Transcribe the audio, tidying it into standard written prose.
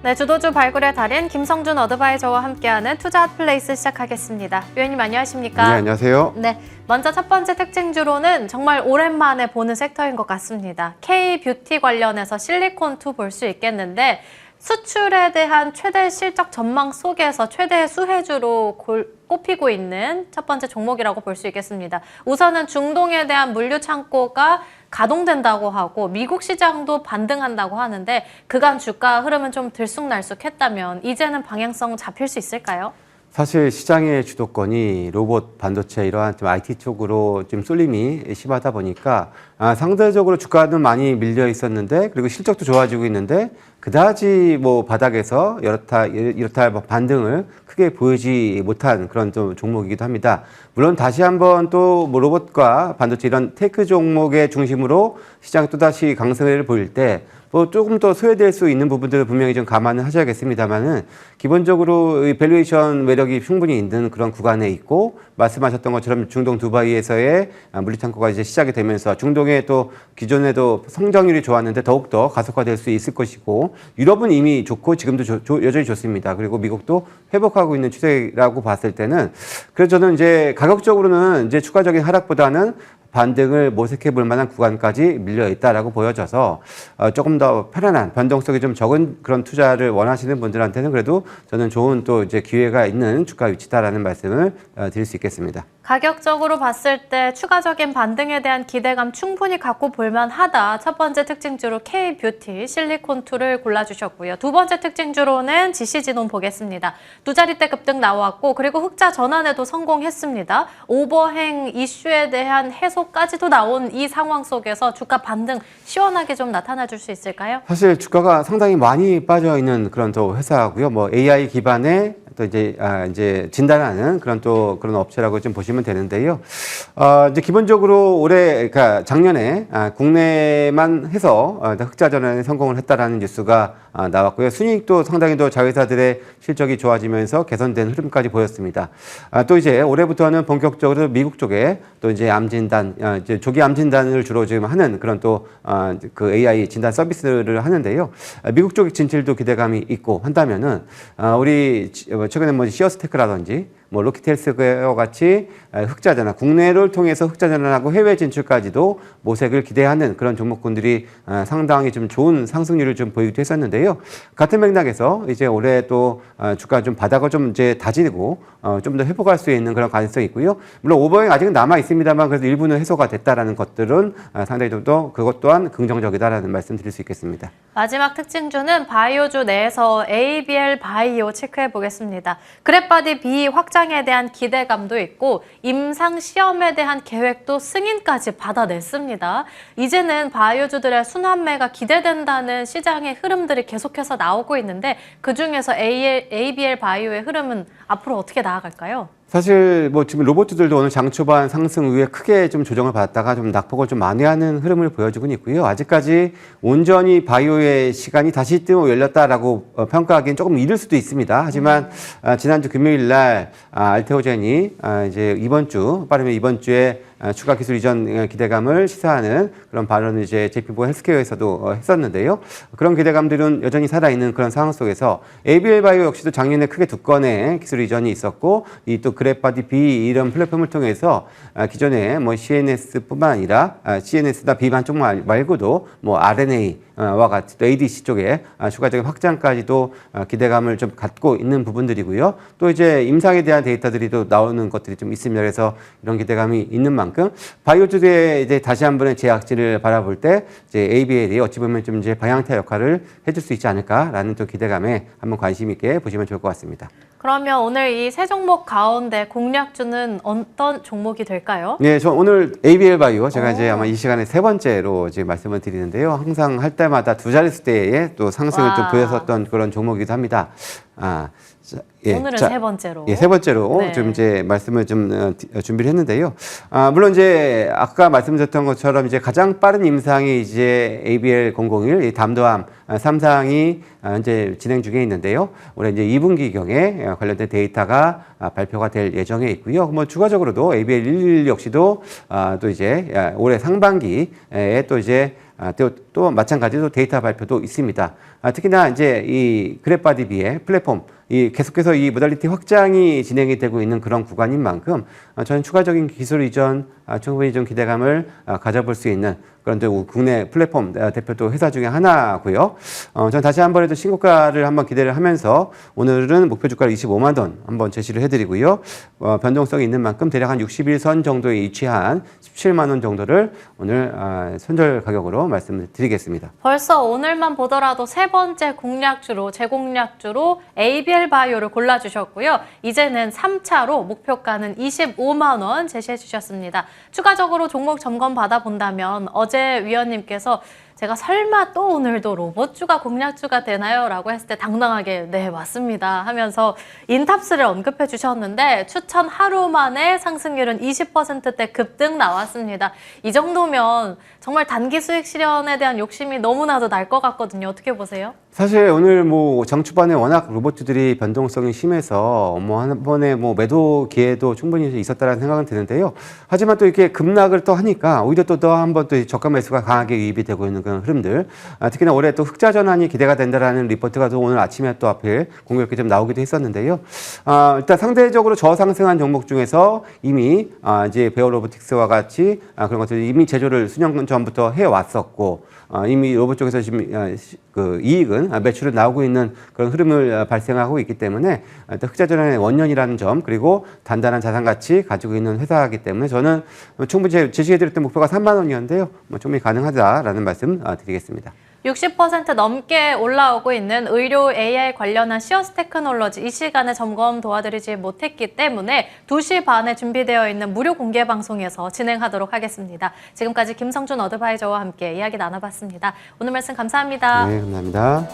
네, 주도주 발굴의 달인 김성준 어드바이저와 함께하는 투자 핫플레이스 시작하겠습니다. 위원님 안녕하십니까? 네, 안녕하세요. 네, 먼저 첫 번째 특징주로는 정말 오랜만에 보는 섹터인 것 같습니다. K-뷰티 관련해서 실리콘2 볼 수 있겠는데 수출에 대한 최대 실적 전망 속에서 최대 수혜주로 꼽히고 있는 첫 번째 종목이라고 볼 수 있겠습니다. 우선은 중동에 대한 물류 창고가 가동된다고 하고 미국 시장도 반등한다고 하는데 그간 주가 흐름은 좀 들쑥날쑥했다면 이제는 방향성 잡힐 수 있을까요? 사실 시장의 주도권이 로봇, 반도체 이러한 좀 IT 쪽으로 좀 쏠림이 심하다 보니까 상대적으로 주가는 많이 밀려 있었는데 그리고 실적도 좋아지고 있는데 그다지 뭐 바닥에서 이렇다 반등을 크게 보이지 못한 그런 좀 종목이기도 합니다. 물론 다시 한번 또 뭐 로봇과 반도체 이런 테크 종목의 중심으로 시장 또다시 강세를 보일 때 뭐 조금 더 소외될 수 있는 부분들을 분명히 좀 감안을 하셔야겠습니다만은 기본적으로 이 밸류에이션 매력이 충분히 있는 그런 구간에 있고 말씀하셨던 것처럼 중동 두바이에서의 물류창고가 이제 시작이 되면서 중동의 또 기존에도 성장률이 좋았는데 더욱더 가속화될 수 있을 것이고 유럽은 이미 좋고 지금도 여전히 좋습니다. 그리고 미국도 회복하고 있는 추세라고 봤을 때는 그래서 저는 이제 가격적으로는 이제 추가적인 하락보다는 반등을 모색해 볼 만한 구간까지 밀려 있다라고 보여져서 조금 더 편안한 변동성이 좀 적은 그런 투자를 원하시는 분들한테는 그래도 저는 좋은 또 이제 기회가 있는 주가 위치다라는 말씀을 드릴 수 있겠습니다. 가격적으로 봤을 때 추가적인 반등에 대한 기대감 충분히 갖고 볼만하다. 첫 번째 특징주로 K-뷰티, 실리콘2를 골라주셨고요. 두 번째 특징주로는 GC진원 보겠습니다. 두 자릿대 급등 나왔고 그리고 흑자 전환에도 성공했습니다. 오버행 이슈에 대한 해소까지도 나온 이 상황 속에서 주가 반등 시원하게 좀 나타나 줄 수 있을까요? 사실 주가가 상당히 많이 빠져 있는 그런 또 회사고요. 뭐 AI 기반의 또 이제 진단하는 그런 업체라고 좀 보시면 되는데요. 이제 기본적으로 그러니까 작년에 국내만 해서 흑자 전환에 성공을 했다라는 뉴스가 나왔고요. 순이익도 상당히 더 자회사들의 실적이 좋아지면서 개선된 흐름까지 보였습니다. 또 이제 올해부터는 본격적으로 미국 쪽에 또 이제 암 진단, 이제 조기 암 진단을 주로 지금 하는 그런 또 그 AI 진단 서비스를 하는데요. 미국 쪽 진출도 기대감이 있고 한다면은 우리 최근에 뭐 시어스테크라든지 뭐 로키텔스웨어 같이 흑자 전환, 국내를 통해서 흑자 전환하고 해외 진출까지도 모색을 기대하는 그런 종목군들이 상당히 좀 좋은 상승률을 좀 보이기도 했었는데요. 같은 맥락에서 이제 올해 또 주가 좀 바닥을 좀 이제 다지고 좀 더 회복할 수 있는 그런 가능성이 있고요. 물론 오버행 아직은 남아 있습니다만 그래도 일부는 해소가 됐다라는 것들은 상당히 좀 더 그것 또한 긍정적이다라는 말씀 드릴 수 있겠습니다. 마지막 특징주는 바이오주 내에서 ABL 바이오 체크해 보겠습니다. 그랩바디 B 확장에 대한 기대감도 있고 임상 시험에 대한 계획도 승인까지 받아냈습니다. 이제는 바이오주들의 순환매가 기대된다는 시장의 흐름들이 계속해서 나오고 있는데 그중에서 ABL 바이오의 흐름은 앞으로 어떻게 나아갈까요? 사실 뭐 지금 로봇들도 오늘 장 초반 상승 이후에 크게 좀 조정을 받았다가 좀 낙폭을 좀 만회하는 흐름을 보여주고 있고요. 아직까지 온전히 바이오의 시간이 다시 또 열렸다라고 평가하기엔 조금 이를 수도 있습니다. 하지만 지난주 금요일 날 알테오젠이 이제 빠르면 이번 주에 추가 기술 이전 기대감을 시사하는 그런 발언을 이제 JP모건 헬스케어에서도 했었는데요. 그런 기대감들은 여전히 살아있는 그런 상황 속에서 ABL 바이오 역시도 작년에 크게 두 건의 기술 이전이 있었고 이 또 그랩바디 B 이런 플랫폼을 통해서 기존에 뭐 CNS뿐만 아니라 CNS나 B 반쪽 말고도 뭐 RNA와 같이 또 ADC 쪽에 추가적인 확장까지도 기대감을 좀 갖고 있는 부분들이고요. 또 이제 임상에 대한 데이터들이 또 나오는 것들이 좀 있습니다. 그래서 이런 기대감이 있는 만큼 바이오주의 이제 다시 한 번의 재확진을 바라볼 때 이제 ABL이 어찌 보면 좀 이제 방향타 역할을 해줄 수 있지 않을까라는 또 기대감에 한번 관심 있게 보시면 좋을 것 같습니다. 그러면 오늘 이 세 종목 가운데 공략주는 어떤 종목이 될까요? 네, 저 오늘 ABL 바이오 제가 이제 아마 이 시간에 세 번째로 지금 말씀을 드리는데요. 항상 할 때마다 두 자릿수대에 또 상승을 좀 보였었던 그런 종목이기도 합니다. 오늘은 세 번째로. 세 번째로 네. 좀 이제 말씀을 좀 준비를 했는데요. 물론 이제 아까 말씀드렸던 것처럼 이제 가장 빠른 임상이 이제 ABL001 이 담도암 3상이 현재 진행 중에 있는데요. 올해 이제 2분기경에 관련된 데이터가 발표가 될 예정에 있고요. 뭐 추가적으로도 ABL11 역시도 또 이제 올해 상반기에 또 이제 또 마찬가지로 데이터 발표도 있습니다. 특히나 이제 이 그랩바디비의 플랫폼 계속해서 이 모달리티 확장이 진행이 되고 있는 그런 구간인 만큼 저는 추가적인 기술 이전 충분히 좀 기대감을 가져볼 수 있는 그런 또 국내 플랫폼 대표도 회사 중에 하나고요. 저는 다시 한번 또 신고가를 한번 기대를 하면서 오늘은 목표 주가를 25만 원 한번 제시를 해드리고요. 변동성이 있는 만큼 대략 한 61선 정도에 위치한 17만 원 정도를 오늘 손절 가격으로 말씀을 드리겠습니다. 벌써 오늘만 보더라도 세 번째 공략주로 재공략주로 ABL 바이오를 골라주셨고요. 이제는 3차로 목표가는 25만 원 제시해 주셨습니다. 추가적으로 종목 점검 받아본다면 어제 위원님께서 제가 설마 또 오늘도 로봇주가 공략주가 되나요? 라고 했을 때 당당하게 네 맞습니다 하면서 인탑스를 언급해 주셨는데 추천 하루 만에 상승률은 20%대 급등 나왔습니다. 이 정도면 정말 단기 수익 실현에 대한 욕심이 너무나도 날 것 같거든요. 어떻게 보세요? 사실 오늘 뭐 장초반에 워낙 로봇주들이 변동성이 심해서 한 번에 매도 기회도 충분히 있었다라는 생각은 드는데요. 하지만 또 이렇게 급락을 또 하니까 오히려 또 한 번 또 저가 매수가 강하게 유입이 되고 있는 그런 흐름들. 특히나 올해 또 흑자 전환이 기대가 된다라는 리포트가 또 오늘 아침에 또 앞에 공교롭게 좀 나오기도 했었는데요. 일단 상대적으로 저상승한 종목 중에서 이미 이제 베어 로보틱스와 같이 그런 것들 이미 제조를 수년 전부터 해 왔었고 이미 로봇 쪽에서 지금 그 이익은 매출은 나오고 있는 그런 흐름을 발생하고 있기 때문에 흑자 전환의 원년이라는 점 그리고 단단한 자산 가치 가지고 있는 회사이기 때문에 저는 충분히 제시해드렸던 목표가 3만 원이었는데요. 충분히 가능하다라는 말씀 드리겠습니다. 60% 넘게 올라오고 있는 의료 AI 관련한 시어스 테크놀로지 이 시간에 점검 도와드리지 못했기 때문에 2시 반에 준비되어 있는 무료 공개 방송에서 진행하도록 하겠습니다. 지금까지 김성준 어드바이저와 함께 이야기 나눠봤습니다. 오늘 말씀 감사합니다. 네, 감사합니다.